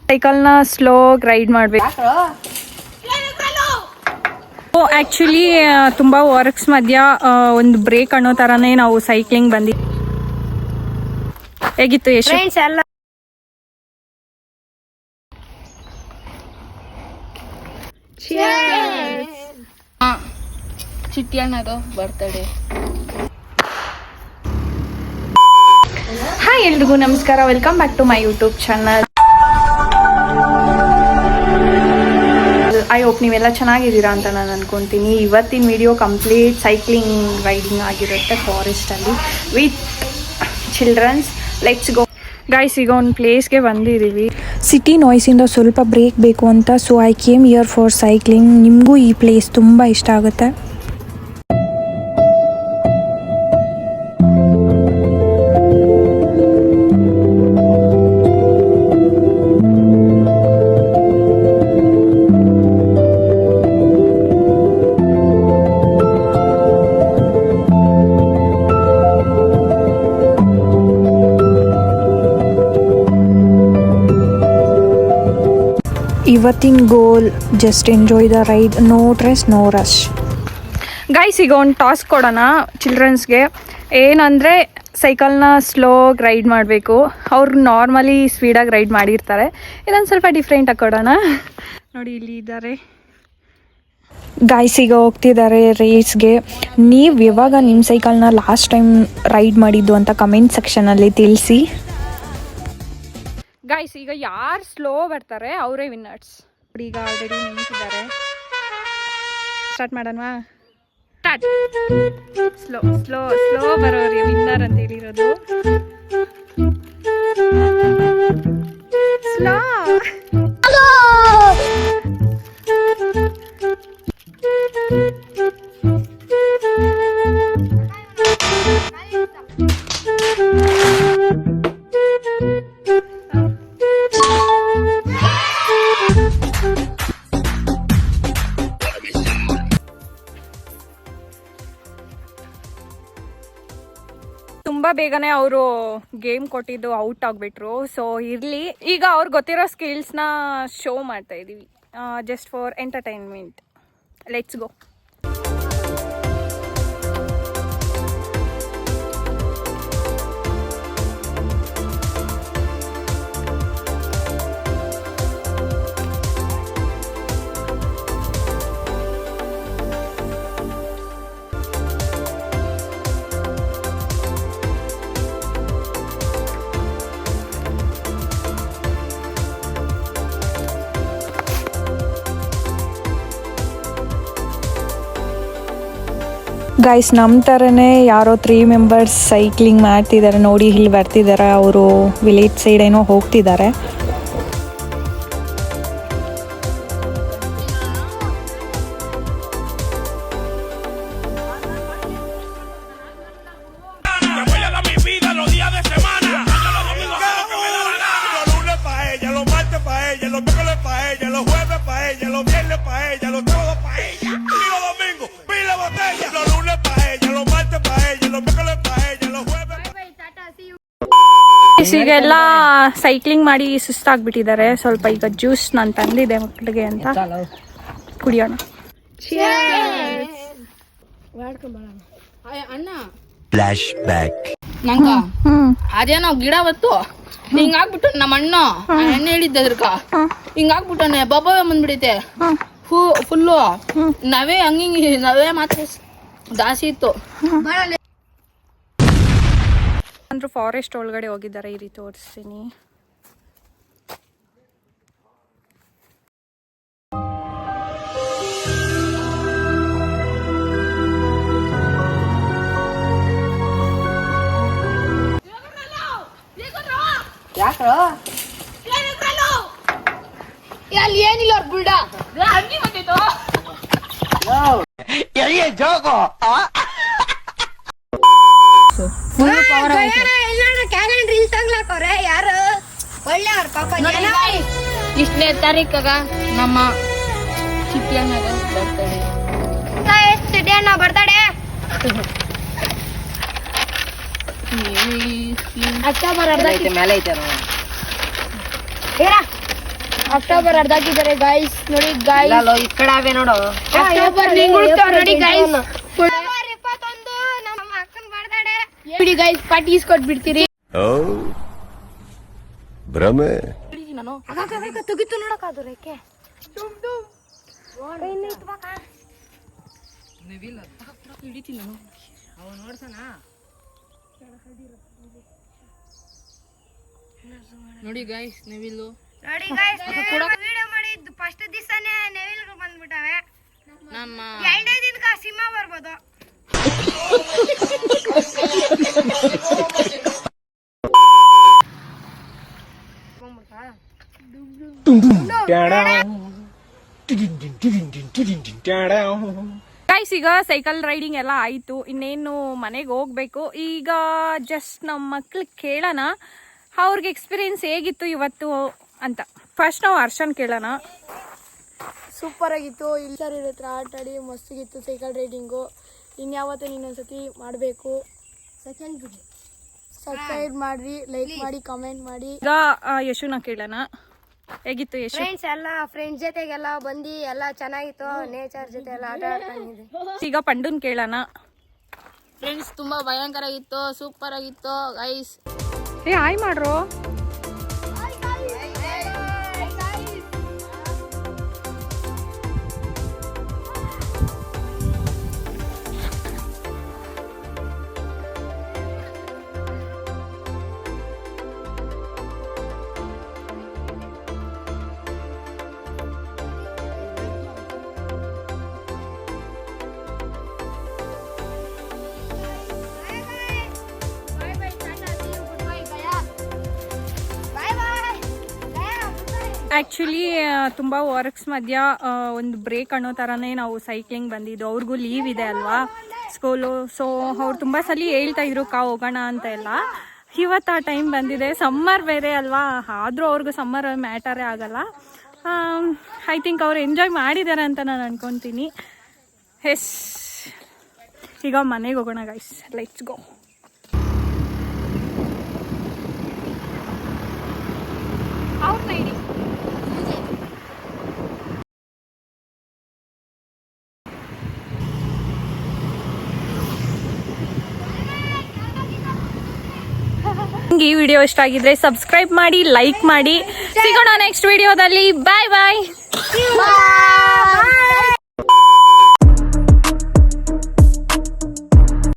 ಸೈಕಲ್ನ slow ride ಮಾಡಬೇಕು. Actually ತುಂಬ works ಮಧ್ಯ ಒಂದು ಬ್ರೇಕ್ ಅನ್ನೋ ಥರನೇ ನಾವು ಸೈಕ್ಲಿಂಗ್ ಬಂದಿ. ಹೇಗಿತ್ತು ಯಶು? ಚಿಟ್ಟಿ ಅಣ್ಣದು ಬರ್ತಡೇ. ಹಾಯ್ ಎಲ್ರಿಗೂ ನಮಸ್ಕಾರ, welcome back to my YouTube channel. I hope ನೀವೆಲ್ಲ ಚೆನ್ನಾಗಿದ್ದೀರಾ ಅಂತ ನಾನು ಅನ್ಕೊತೀನಿ. ಇವತ್ತಿನ ವಿಡಿಯೋ ಕಂಪ್ಲೀಟ್ ಸೈಕ್ಲಿಂಗ್ ರೈಡಿಂಗ್ ಆಗಿರುತ್ತೆ ಫಾರೆಸ್ಟಲ್ಲಿ with childrens. Let's go guys. ಈಗ ಒಂದು ಪ್ಲೇಸ್ಗೆ ಬಂದಿದ್ದೀವಿ. ಸಿಟಿ ನಾಯ್ಸಿಂದ ಸ್ವಲ್ಪ ಬ್ರೇಕ್ ಬೇಕು ಅಂತ, so I came here for cycling. ನಿಮಗೂ ಈ ಪ್ಲೇಸ್ ತುಂಬ ಇಷ್ಟ ಆಗುತ್ತೆ. ಇವತ್ತಿನ goal just enjoy the ride, no stress no rush. Guys, ಈಗ ಒಂದು ಟಾಸ್ಕ್ ಕೊಡೋಣ ಚಿಲ್ಡ್ರನ್ಸ್ಗೆ. ಏನಂದರೆ ಸೈಕಲ್ನ ಸ್ಲೋ ರೈಡ್ ಮಾಡಬೇಕು. ಅವ್ರು ನಾರ್ಮಲಿ ಸ್ಪೀಡಾಗಿ ರೈಡ್ ಮಾಡಿರ್ತಾರೆ, ಇದೊಂದು ಸ್ವಲ್ಪ ಡಿಫ್ರೆಂಟಾಗಿ ಕೊಡೋಣ. ನೋಡಿ ಇಲ್ಲಿ ಇದ್ದಾರೆ ಗಾಯ್ಸ್, ಈಗ ಹೋಗ್ತಿದ್ದಾರೆ ರೇಸ್ಗೆ. ನೀವು ಯಾವಾಗ ನಿಮ್ಮ ಸೈಕಲ್ನ ಲಾಸ್ಟ್ ಟೈಮ್ ರೈಡ್ ಮಾಡಿದ್ದು ಅಂತ ಕಮೆಂಟ್ ಸೆಕ್ಷನಲ್ಲಿ ತಿಳಿಸಿ. ಗೈಸ್, ಈಗ ಯಾರು ಸ್ಲೋ ಬರ್ತಾರೆ ಅವರೇ ವಿನ್ನರ್ಸ್. ಈಗ ಆಲ್ರೆಡಿ ನಿಂತಿದ್ದಾರೆ. ಸ್ಟಾರ್ಟ್ ಮಾಡೋಣವಾ? ಸ್ಟಾರ್ಟ್. ಸ್ಲೋ ಸ್ಲೋ ಸ್ಲೋ ಬರೋರಿ ವಿನ್ನರ್ ಅಂತ ಹೇಳಿರೋದು. ಸ್ಲೋ ತುಂಬ ಬೇಗನೆ ಅವರು ಗೇಮ್ ಕೊಟ್ಟಿದ್ದು ಔಟ್ ಆಗಿಬಿಟ್ರು. ಸೊ ಇರಲಿ, ಈಗ ಅವ್ರಿಗೆ ಗೊತ್ತಿರೋ ಸ್ಕಿಲ್ಸ್ನ ಶೋ ಮಾಡ್ತಾ ಇದ್ದೀವಿ, just for entertainment. Let's go. Guys, ನಮ್ಮ ಥರನೇ ಯಾರೋ 3 ಮೆಂಬರ್ಸ್ ಸೈಕ್ಲಿಂಗ್ ಮಾಡ್ತಿದ್ದಾರೆ ನೋಡಿ. ಇಲ್ಲಿ ಬರ್ತಿದ್ದಾರೆ, ಅವರು ವಿಲೇಜ್ ಸೈಡ್ ಏನೋ ಹೋಗ್ತಿದ್ದಾರೆ. ಈಗೆಲ್ಲ ಸೈಕ್ಲಿಂಗ್ ಮಾಡಿ ಸುಸ್ತಾಗ್ಬಿಟ್ಟಿದ್ದಾರೆ ಸ್ವಲ್ಪ. ಈಗ ಜ್ಯೂಸ್ ನಾನು ತಂದಿದ್ದೆ ಮಕ್ಕಳಿಗೆ ಅಂತ, ಕುಡಿಯೋಣ. ನಂಗ ಅದೇನೋ ಗಿಡ ಬತ್ತು ಹಿಂಗಾಗ್ಬಿಟ್ಟು ನಮ್ಮ ಅಣ್ಣ ಎಣ್ಣೆ ಹೇಳಿದ್ದದ್ರಕ ಹಿಂಗಾಗ್ಬಿಟ್ಟನೆ ಬಬ್ಬ ಬಂದ್ಬಿಡೈತೆ ಫುಲ್ಲು. ನವೇ ಹಂಗಿಂಗಿ ನವೇ ಮಾತ್ರ ಜಾಸ್ತಿ ಇತ್ತು. ಅಂದ್ರು ಫಾರೆಸ್ಟ್ ಒಳಗಡೆ ಹೋಗಿದ್ದಾರೆ, ಈ ರೀತಿ ತೋರಿಸ್ತೀನಿ. ಅಲ್ಲಿ ಏನಿಲ್ಲ ಅವ್ರ ಬುಲ್ಡ ಹಂಗಿ ಬಂದಿತ್ತು. ಇಷ್ಟನೇ ತಾರೀಕಾಗ ನಮ್ಮ ಚಿಟ್ಟಿ ಅಣ್ಣದ ಬರ್ತಡೇ. ಚಿಟ್ಟಿ ಅಣ್ಣ ಬರ್ತಡೇ ಅಕ್ಟೋಬರ್ ಮೇಲೆ ಐತೆ. ಅಕ್ಟೋಬರ್ ಅರ್ಧಾಕಿದ್ದಾರೆ ಗಾಯ್ಸ್ ನೋಡಿ ಗಾಯ್ಸ್ ಈ ಕಡೆ ಅವೇ ನೋಡು ಅಕ್ಟೋಬರ್ ನೋಡಿ ಗಾಯ್ಸ್ ನಮ್ಮ ಅಕ್ಕನ ಬರ್ತಾಡೆ ಬಿಡಿ ಗಾಯ್ಸ್ ಪಾರ್ಟಿ ಇಸ್ಕೊಟ್ಬಿಡ್ತೀರಿ ಭ್ರಮೆ ನಾನು ತೆಗಿತು ನೋಡಕ್ಕಾದು ರೇಖೆ ಹಿಡಿತೀನಿ ನಾನು ನೋಡಿ ಗೈಸ್ ನೆವಿಲ್ಲು ನೋಡಿ ಗಾಯ್ಸ್ ವಿಡಿಯೋ ಮಾಡಿದ್ದು ಫಸ್ಟ್ ದಿವಸನೇ ನೆವಿಲ್ ಬಂದ್ಬಿಟ್ಟವೆ ನಮ್ಮ ಎರಡನೇ ದಿನಕ್ಕೆ ಸಿಂಹ ಬರ್ಬೋದು ಗೈಸ್ ಈಗ ಸೈಕಲ್ ರೈಡಿಂಗ್ ಎಲ್ಲ ಆಯಿತು, ಇನ್ನೇನು ಮನೆಗೆ ಹೋಗ್ಬೇಕು. ಈಗ ಜಸ್ಟ್ ನಮ್ಮ ಮಕ್ಳಿಗೆ ಕೇಳೋಣ ಅವ್ರಿಗೆ ಎಕ್ಸ್ಪೀರಿಯನ್ಸ್ ಹೇಗಿತ್ತು ಇವತ್ತು ಅಂತ. ಫಸ್ಟ್ ನಾವು ಹರ್ಷನ್ ಕೇಳೋಣ. ಸೂಪರ್ ಆಗಿತ್ತು. ಇಲ್ಲರ ಹತ್ರ ಆಟ ಆಡಿ ಮಸ್ತಿಗಿತ್ತು ಸೈಕಲ್ ರೈಡಿಂಗು. ಇನ್ಯಾವತ್ತೂ ಇನ್ನೊಂದ್ಸತಿ ಮಾಡಬೇಕು. ಸಬ್ಸ್ಕ್ರೈಬ್ ಮಾಡ್ರಿ, ಲೈಕ್ ಮಾಡಿ, ಕಮೆಂಟ್ ಮಾಡಿ. ಈಗ ಯಶುನ ಕೇಳೋಣ, ಹೇಗಿತ್ತು ಯಶು? ಫ್ರೆಂಡ್ಸ್ ಜೊತೆಗೆಲ್ಲ ಬಂದು ಎಲ್ಲ ಚೆನ್ನಾಗಿತ್ತು. ನೇಚರ್ ಜೊತೆ ಎಲ್ಲ ಆಟ ಆಡ್ಕೊಂಡಿದ್ದೆ. ಈಗ ಪಂಡುನ್ ಕೇಳೋಣ. ಫ್ರೆಂಡ್ಸ್ ತುಂಬಾ ಭಯಂಕರ ಆಗಿತ್ತು, ಸೂಪರ್ ಆಗಿತ್ತು ಗೈಸ್. ಏ ಹಾಯ್ ಮಾಡ್ರು. ಆ್ಯಕ್ಚುಲಿ ತುಂಬ ವರ್ಕ್ಸ್ ಮಧ್ಯ ಒಂದು ಬ್ರೇಕ್ ಅನ್ನೋ ಥರನೇ ನಾವು ಸೈಕ್ಲಿಂಗ್ ಬಂದಿದ್ದು. ಅವ್ರಿಗೂ ಲೀವ್ ಇದೆ ಅಲ್ವಾ ಸ್ಕೂಲು, ಸೊ ಅವ್ರು ತುಂಬ ಸಲ ಹೇಳ್ತಾ ಇದ್ರು ಹೋಗೋಣ ಅಂತ ಎಲ್ಲ. ಇವತ್ತು ಆ ಟೈಮ್ ಬಂದಿದೆ. ಸಮ್ಮರ್ ಬೇರೆ ಅಲ್ವಾ, ಆದರೂ ಅವ್ರಿಗೂ ಸಮ್ಮರ್ ಮ್ಯಾಟರೇ ಆಗಲ್ಲ. ಐ ಥಿಂಕ್ ಅವ್ರು ಎಂಜಾಯ್ ಮಾಡಿದ್ದಾರೆ ಅಂತ ನಾನು ಅನ್ಕೊತೀನಿ. ಎಸ್, ಈಗ ಮನೆಗೆ ಹೋಗೋಣ ಗೈಸ್, ಲೆಟ್ಸ್ ಗೋ. ಈ ವಿಡಿಯೋ ಇಷ್ಟ ಆಗಿದ್ರೆ ಸಬ್ಸ್ಕ್ರೈಬ್ ಮಾಡಿ, ಲೈಕ್ ಮಾಡಿ. ಸಿಗೋಣ ನೆಕ್ಸ್ಟ್ ವಿಡಿಯೋದಲ್ಲಿ. ಬಾಯ್ ಬಾಯ್.